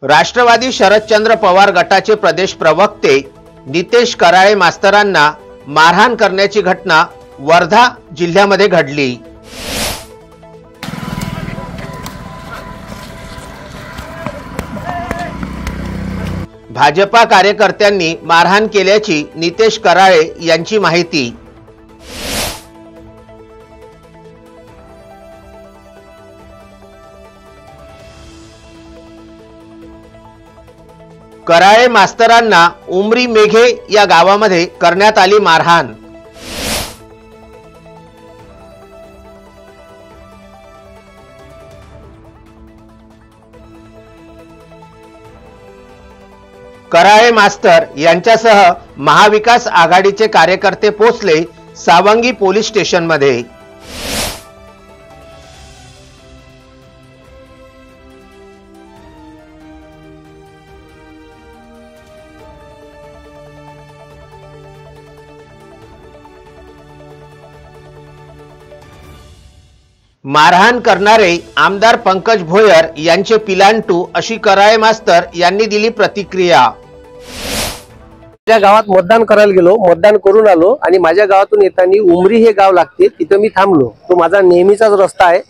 राष्ट्रवादी शरदचंद्र पवार गटाचे प्रदेश प्रवक्ते नितेश कराळे मास्तरांना मारहाण करण्याची घटना वर्धा जिल्ह्यामध्ये घडली। भाजपा कार्यकर्त्यांनी मारहाण केल्याची नितेश कराळे यांची माहिती। कराळे मास्तरांना उमरी मेघे या गावामध्ये करण्यात आली मारहाण। कराळे मास्तर यांच्यासह महाविकास आघाडीचे कार्यकर्ते पोहोचले सावंगी पोलीस स्टेशनमध्ये। मारहाण करणारे आमदार पंकज भोयर यांचे पिलांटू अशी कराळे मास्तर यांनी दिली प्रतिक्रिया। माझ्या गावात मतदान करायला गेलो, मतदान करून आलो आणि माझ्या गावातून येताना उमरी हे गाव लागते, तिथं मी थांबलो। तो माझा नेहमीचाच रस्ता आहे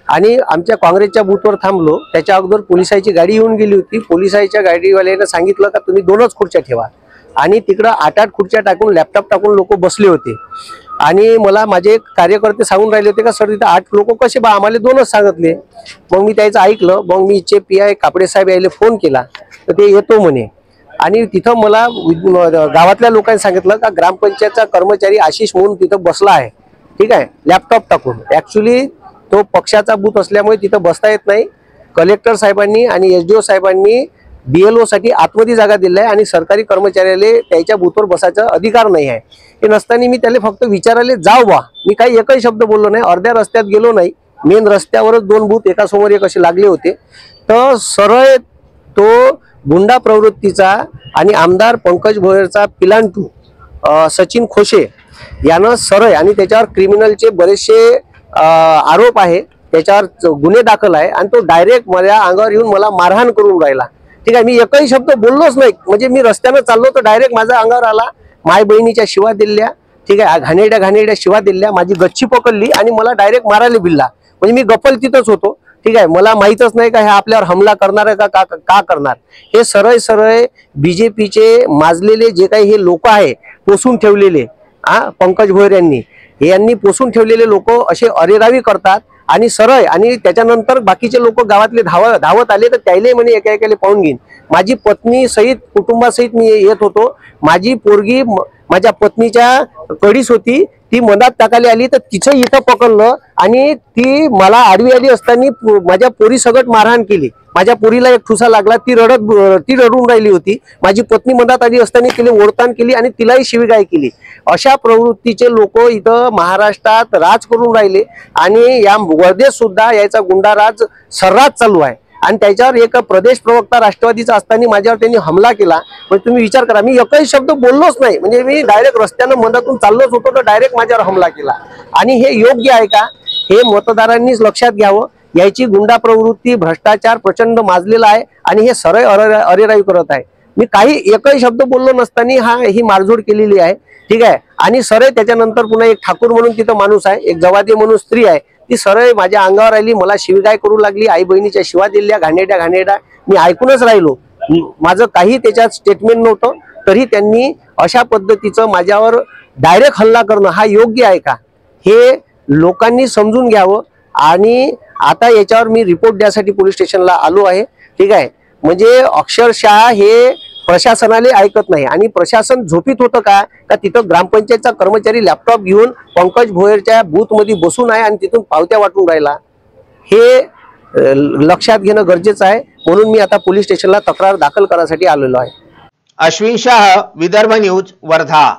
आणि आमच्या काँग्रेसच्या बूथवर थांबलो। त्याच्या अगोदर पोलिसांची गाडी येऊन गेली होती। पोलिसांच्या गाडीवाल्याने सांगितलं का तुम्ही 2च खुर्च्या ठेवा आणि तिकडे 8-8 खुर्च्या टाकून लॅपटॉप टाकून लोक बसले होते आणि मला माझे कार्यकर्ते सांगून राहिले होते का सर तिथे 8 लोक कसे बा, आम्हाला 2च सांगितले। मग मी त्याचं ऐकलं। मग मी इच्छे PI कापडे साहेब यायला फोन केला तर ते येतो म्हणे आणि तिथं मला गावातल्या लोकांनी सांगितलं का ग्रामपंचायतचा कर्मचारी आशिष म्हणून तिथं बसला आहे, ठीक आहे, लॅपटॉप टाकून। ऍक्च्युली तो पक्षाचा बूथ असल्यामुळे तिथं बसता येत नाही। कलेक्टर साहेबांनी आणि SDO साहेबांनी BLO साठी आतमध्ये जागा दिली आहे आणि सरकारी कर्मचाऱ्याला त्याच्या बूथवर बसायचा अधिकार नाही आहे। हे नसताना मी त्याला फक्त विचारायला जाऊ बा, मी काही एकही शब्द बोललो नाही। अर्ध्या रस्त्यात गेलो नाही, मेन रस्त्यावरच 2 बूथ एका समोर एक असे लागले होते। तर सरळ तो गुंडा प्रवृत्तीचा आणि आमदार पंकज भोयरचा पिलांटू सचिन खोशे यानं सरळ आणि त्याच्यावर क्रिमिनलचे बरेचसे आरोप आहे, त्याच्यावर गुन्हे दाखल आहे आणि तो डायरेक्ट माझ्या अंगावर येऊन मला मारहाण करून राहिला, ठीक आहे। मी एकही शब्द बोललोच नाही, म्हणजे मी रस्त्याने चाललो तर डायरेक्ट माझ्या अंगावर आला। माय बहिणीच्या शिवा दिल्या, ठीक आहे, घाणेरड्या शिवा दिल्या, माझी गच्ची पकडली आणि मला डायरेक्ट मारायला बिल्ला। म्हणजे मी गप्पल तिथंच होतो, ठीक आहे। मला माहीतच नाही का हे आपल्यावर हमला करणार आहे का करणार। हे सरळ BJPचे माजलेले जे काही हे लोक आहे पोसून ठेवलेले, पंकज भोयर यांनी पोसून ठेवलेले लोक असे अरेरावी करतात आणि सरळ आणि त्याच्यानंतर बाकीचे लोक गावातले धावत आले तर त्याले म्हणे एका पाहून घेईन। माझी पत्नी सहित कुटुंबासहित मी येत होतो। माझी पोरगी माझ्या पत्नीच्या कडीस होती, ती मधात टाकायला आली तर तिचं इथं पकडलं आणि ती मला आडवी आली असताना माझ्या पोरी सगट मारहाण केली। माझ्या पोरीला एक ठुसा लागला, ती रडून राहिली होती। माझी पत्नी मधात आली असताना तिला ओढताण केली आणि तिलाही शिवीगाळ केली। अशा प्रवृत्तीचे लोक इथं महाराष्ट्रात राज करून राहिले आणि या वर्धेत सुद्धा याचा गुंडाराज सर्रास चालू आहे आणि त्याच्यावर एक प्रदेश प्रवक्ता राष्ट्रवादीचा असताना माझ्यावर त्यांनी हमला केला। म्हणजे तुम्ही विचार करा, मी एकही शब्द बोललोच नाही, म्हणजे मी डायरेक्ट रस्त्यानं मधातून चाललोच होतो तर डायरेक्ट माझ्यावर हमला केला। आणि हे योग्य आहे का हे मतदारांनीच लक्षात घ्यावं। याची गुंडा प्रवृत्ती भ्रष्टाचार प्रचंड माजलेला आहे आणि हे सरळ अरेरावी करत आहे। मी काही एकही शब्द बोललो नसताना ही मारझोड केलेली आहे, ठीक आहे। आणि सरळ त्याच्यानंतर पुन्हा एक ठाकूर म्हणून तिथं माणूस आहे, एक जवादी म्हणून स्त्री आहे, ती सरळ माझ्या अंगावर आली, मला शिवीगाळ करू लागली, आई बहिणीच्या शिवा दिल्या, घाणेरड्या। मी ऐकूनच राहिलो, माझं काही त्याच्यात स्टेटमेंट नव्हतं, तरी त्यांनी अशा पद्धतीचं माझ्यावर डायरेक्ट हल्ला करणं हा योग्य आहे का हे लोकांनी समजून घ्यावं। आणि आता याच्यावर मी रिपोर्ट द्यासाठी पोलीस स्टेशनला आलो आहे, ठीक आहे। म्हणजे अक्षरशः हे प्रशासनाला ऐकत नाही आणि प्रशासन झोपीत होतं का तिथं ग्रामपंचायतचा कर्मचारी लॅपटॉप घेऊन पंकज भोयरच्या बूथ मध्ये बसून आहे आणि तिथून पावत्या वाटून राहिला। हे लक्षात घेणं गरजेचं आहे, म्हणून मी आता पोलीस स्टेशनला तक्रार दाखल करण्यासाठी आलेलो आहे। अश्विन शाह, विदर्भ न्यूज, वर्धा।